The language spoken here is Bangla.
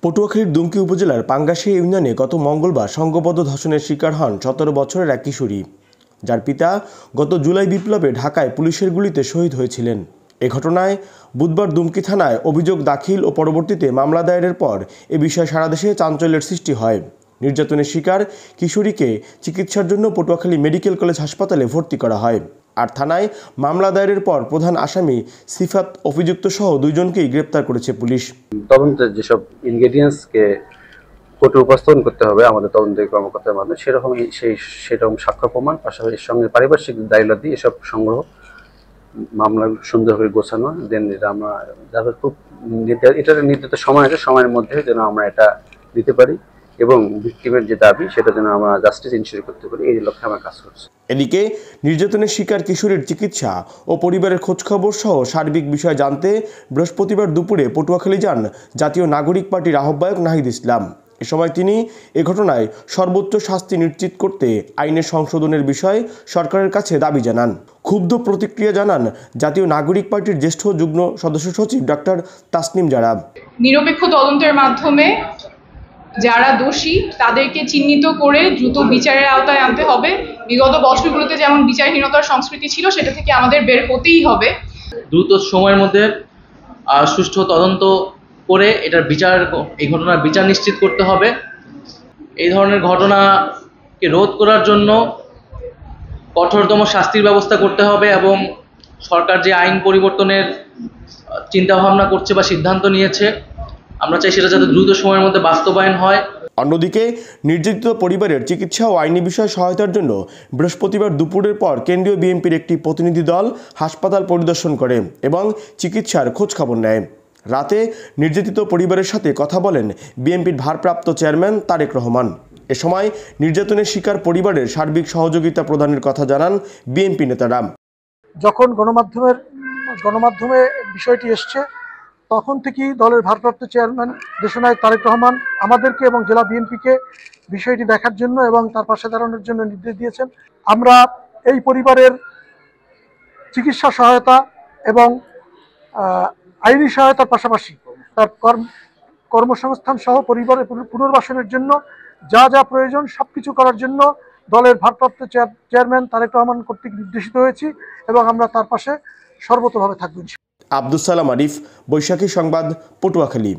পটুয়াখালীর দুমকি উপজেলার পাঙ্গাশী ইউনিয়নে গত মঙ্গলবার সংঘবদ্ধ ধর্ষণের শিকার হন ১৭ বছরের এক কিশোরী, যার পিতা গত জুলাই বিপ্লবে ঢাকায় পুলিশের গুলিতে শহীদ হয়েছিলেন। এ ঘটনায় বুধবার দুমকি থানায় অভিযোগ দাখিল ও পরবর্তীতে মামলা দায়েরের পর এ বিষয়ে সারা দেশে চাঞ্চল্যের সৃষ্টি হয়। নির্যাতনের শিকার কিশোরীকে চিকিৎসার জন্য পটুয়াখালী মেডিকেল কলেজ হাসপাতালে ভর্তি করা হয়। আর থানায় মামলা দায়েরের পর প্রধান আসামি সিফাত অভিযুক্ত সহ দুইজনকেই গ্রেপ্তার করেছে পুলিশ। তদন্তের যেসব ইনগ্রেডিয়েন্টসকে কোর্টে উপস্থাপন করতে হবে আমাদের তদন্তের কর্মকর্তার মাধ্যমে সেরকম সাক্ষ্য প্রমাণ, পাশাপাশি এর সঙ্গে পারিপার্শ্বিক দায়লাদি এসব সংগ্রহ, মামলা সুন্দরভাবে গোছানো, দেন এটা আমরা যাতে খুব এটার নির্ধারিত সময় আছে, সময়ের মধ্যে যেন আমরা এটা দিতে পারি এবং ভিক্টিমের যে দাবি সেটা যেন আমরা জাস্টিস ইনশিওর করতে পারি, এই লক্ষ্যে আমরা কাজ করছি। এদিকে নির্যাতনের শিকার কিশোরীর চিকিৎসা ও পরিবারের খোঁজখবর সহ সার্বিক বিষয় জানতে বৃহস্পতিবার দুপুরে পটুয়াখালী যান জাতীয় নাগরিক পার্টির আহ্বায়ক নাহিদ ইসলাম। এ সময় তিনি এ ঘটনায় সর্বোচ্চ শাস্তি নিশ্চিত করতে আইনের সংশোধনের বিষয়ে সরকারের কাছে দাবি জানান। ক্ষুব্ধ প্রতিক্রিয়া জানান জাতীয় নাগরিক পার্টির জ্যেষ্ঠ যুগ্ম সদস্য সচিব ডক্টর তাসনিম জারা। নিরপেক্ষ তদন্তের মাধ্যমে যারা দোষী তাদেরকে চিহ্নিত করে দ্রুত বিচারের আওতায় আনতে হবে। বিগত বছরগুলোতে যেমন বিচারহীনতার সংস্কৃতি ছিল, সেটা থেকে আমাদের বের হতেই হবে। দ্রুত সময়ের মধ্যে সুষ্ঠু তদন্ত করে এই ঘটনার বিচার নিশ্চিত করতে হবে। এই ধরনের ঘটনাকে রোধ করার জন্য কঠোরতম শাস্তির ব্যবস্থা করতে হবে এবং সরকার যে আইন পরিবর্তনের চিন্তাভাবনা করছে বা সিদ্ধান্ত নিয়েছে, আমরা চাই সেটা যাতে দ্রুত সময়ের মধ্যে বাস্তবায়ন হয়। অন্যদিকে নির্যাতিত পরিবারের চিকিৎসা ও আইনি বিষয়ে সহায়তার জন্য বৃহস্পতিবার দুপুরের পর কেন্দ্রীয় বিএনপির একটি প্রতিনিধি দল হাসপাতাল পরিদর্শন করে এবং চিকিৎসার খোঁজখবর নেয়। রাতে নির্যাতিত পরিবারের সাথে কথা বলেন বিএনপির ভারপ্রাপ্ত চেয়ারম্যান তারেক রহমান। এ সময় নির্যাতনের শিকার পরিবারের সার্বিক সহযোগিতা প্রদানের কথা জানান বিএনপি নেতারা। যখন গণমাধ্যমে বিষয়টি এসছে, তখন থেকেই দলের ভারপ্রাপ্ত চেয়ারম্যান দেশনায়ক তারেক রহমান আমাদেরকে এবং জেলা বিএনপিকে বিষয়টি দেখার জন্য এবং তার পাশে দাঁড়ানোর জন্য নির্দেশ দিয়েছেন। আমরা এই পরিবারের চিকিৎসা সহায়তা এবং আইনি সহায়তার পাশাপাশি তার কর্মসংস্থান সহ পরিবারের পুনর্বাসনের জন্য যা যা প্রয়োজন সবকিছু করার জন্য দলের ভারপ্রাপ্ত চেয়ারম্যান তারেক রহমান কর্তৃক নির্দেশিত হয়েছি এবং আমরা তার পাশে সর্বতোভাবে থাকব। আব্দুস সালাম আরিফ, বৈশাখী সংবাদ, পটুয়াখালী।